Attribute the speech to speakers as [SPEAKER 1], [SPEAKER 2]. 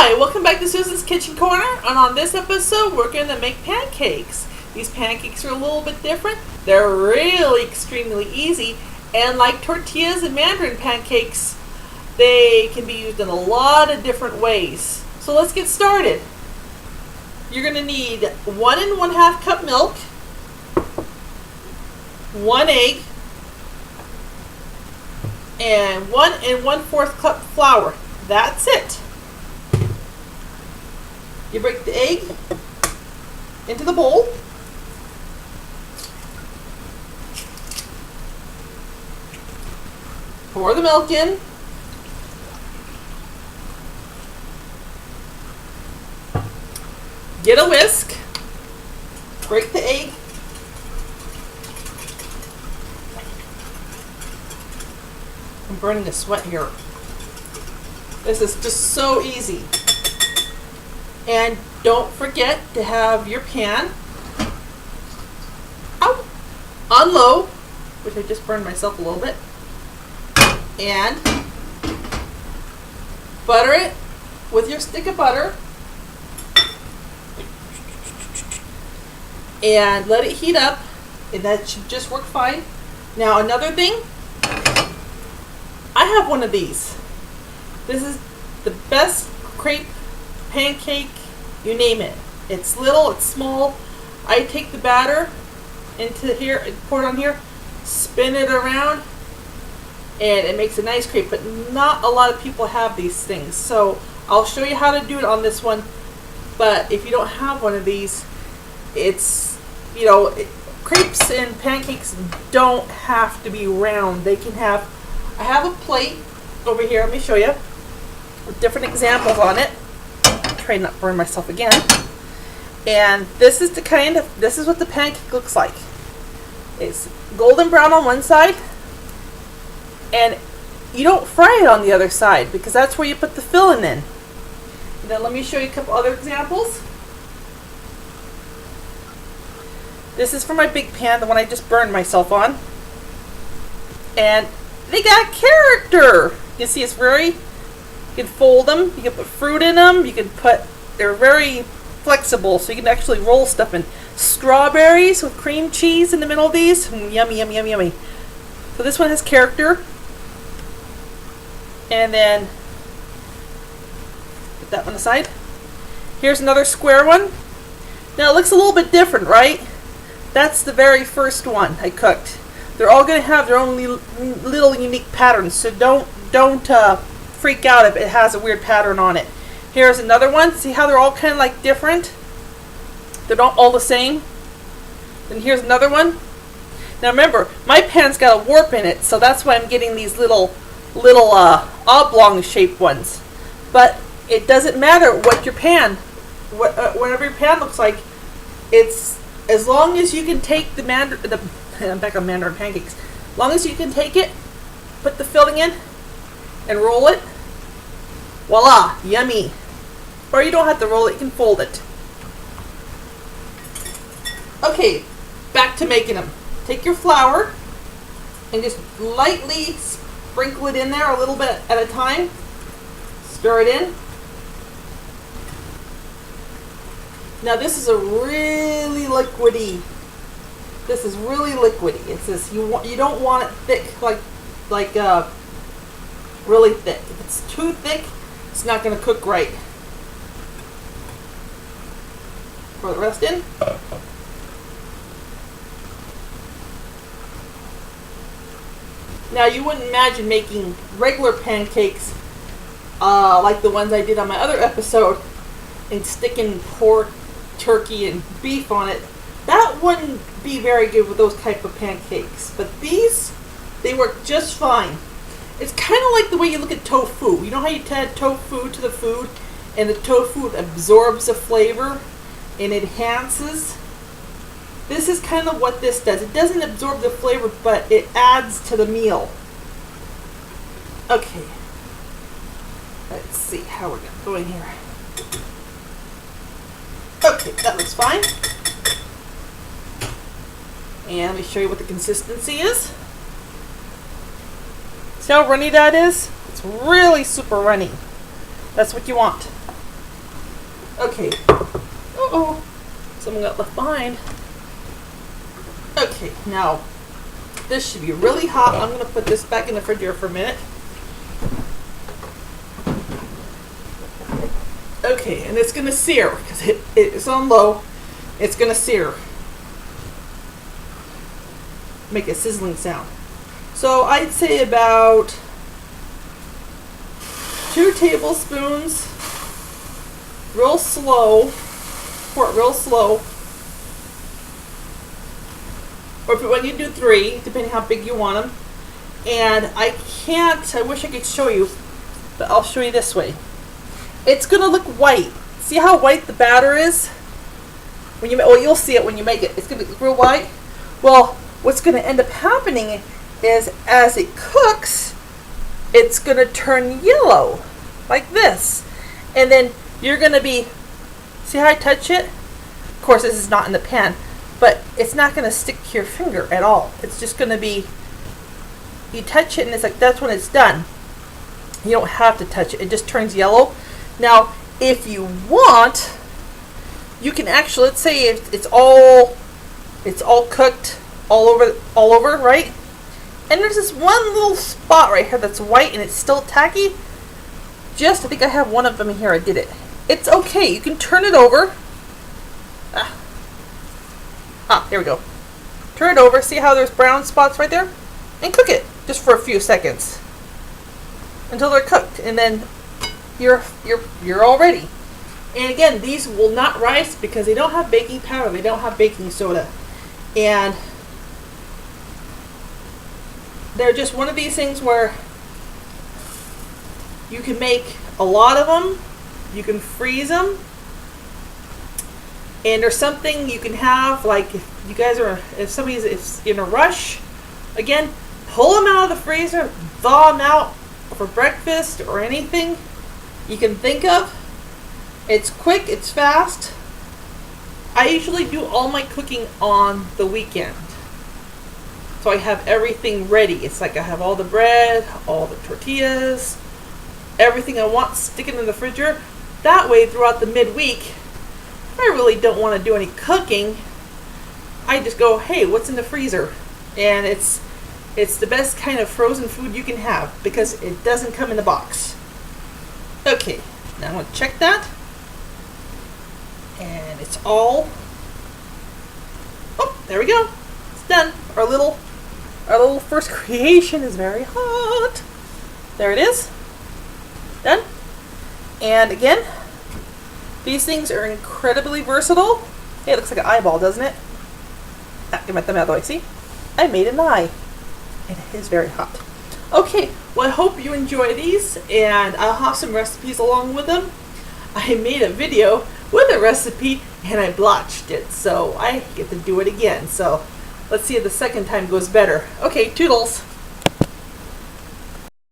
[SPEAKER 1] Hi, welcome back to Susan's Kitchen Corner, and on this episode we're going to make pancakes. These pancakes are a little bit different. They're really extremely easy, and like tortillas and Mandarin pancakes, they can be used in a lot of different ways. So let's get started. You're going to need 1 1/2 cup milk, 1 egg, and 1 1/4 cup flour. That's it. You break the egg into the bowl. Pour the milk in. Get a whisk. Break the egg. I'm burning the sweat here. This is just so easy. And don't forget to have your pan on low, which I just burned myself a little bit, and butter it with your stick of butter and let it heat up, and that should just work fine. Now another thing, I have one of these. This is the best crepe pancake, you name it. It's little, it's small. I take the batter into here, pour it on here, spin it around, and it makes a nice crepe, but not a lot of people have these things. So I'll show you how to do it on this one, but if you don't have one of these, it's, you know, crepes and pancakes don't have to be round. They can have, I have a plate over here, let me show you, with different examples on it. Try not to burn myself again. And this is this is what the pancake looks like. It's golden brown on one side, and you don't fry it on the other side because that's where you put the filling in. And then let me show you a couple other examples. This is for my big pan, the one I just burned myself on. And they got character. You can see it's very, you can fold them, you can put fruit in them, they're very flexible, so you can actually roll stuff in. Strawberries with cream cheese in the middle of these. Yummy, yummy, yummy, yummy. So this one has character. And then put that one aside. Here's another square one. Now it looks a little bit different, right? That's the very first one I cooked. They're all going to have their own little unique patterns, so don't freak out if it has a weird pattern on it. Here's another one. See how they're all kind of like different? They're not all the same. And here's another one. Now remember, my pan's got a warp in it, so that's why I'm getting these little oblong shaped ones. But it doesn't matter what your pan, whatever your pan looks like. It's as long as you can take I'm back on Mandarin Pancakes. As long as you can take it, put the filling in, and roll it, voila, yummy. Or you don't have to roll it, you can fold it. Okay, back to making them. Take your flour and just lightly sprinkle it in there a little bit at a time. Stir it in. Now this is a really liquidy. This is really liquidy. It's this, you don't want it thick like really thick. If it's too thick, it's not going to cook right. Pour the rest in. Now you wouldn't imagine making regular pancakes like the ones I did on my other episode and sticking pork, turkey, and beef on it. That wouldn't be very good with those type of pancakes. But these, they work just fine. It's kind of like the way you look at tofu. You know how you add tofu to the food and the tofu absorbs the flavor and enhances? This is kind of what this does. It doesn't absorb the flavor, but it adds to the meal. Okay. Let's see how we're going here. Okay, that looks fine. And let me show you what the consistency is. See how runny that is? It's really super runny. That's what you want. Okay. Uh-oh. Someone got left behind. Okay, now this should be really hot. I'm going to put this back in the refrigerator for a minute. Okay, and it's going to sear because it's on low. It's going to sear. Make a sizzling sound. So I'd say about 2 tablespoons, real slow. Pour it real slow. Or if when you do 3, depending how big you want them. And I wish I could show you, but I'll show you this way. It's going to look white. See how white the batter is? When you, well, you'll see it when you make it. It's going to look real white. Well, what's going to end up happening is as it cooks, it's going to turn yellow, like this. And then you're going to be, see how I touch it? Of course, this is not in the pan, but it's not going to stick to your finger at all. It's just going to be, you touch it and it's like, that's when it's done. You don't have to touch it. It just turns yellow. Now, if you want, you can actually, let's say it's all cooked all over, right? And there's this one little spot right here that's white and it's still tacky. I think I have one of them here. I did it. It's okay. You can turn it over. Here we go. Turn it over. See how there's brown spots right there? And cook it just for a few seconds until they're cooked, and then you're all ready. And again, these will not rise because they don't have baking powder. They don't have baking soda, and they're just one of these things where you can make a lot of them. You can freeze them. And there's something you can have, like if somebody's in a rush, again, pull them out of the freezer, thaw them out for breakfast or anything you can think of. It's quick, it's fast. I usually do all my cooking on the weekend. So I have everything ready. It's like I have all the bread, all the tortillas, everything I want, stick it in the refrigerator. That way, throughout the midweek, I really don't want to do any cooking. I just go, hey, what's in the freezer? And it's the best kind of frozen food you can have because it doesn't come in a box. Okay, now I'm going to check that. And it's all, oh, there we go. It's done. Our little first creation is very hot. There it is. Done. And again, these things are incredibly versatile. Hey, it looks like an eyeball, doesn't it? Get my thumb out of the way. See? I made an eye. And it is very hot. Okay, well, I hope you enjoy these, and I'll have some recipes along with them. I made a video with a recipe, and I blotched it, so I get to do it again. So let's see if the second time goes better. Okay, toodles.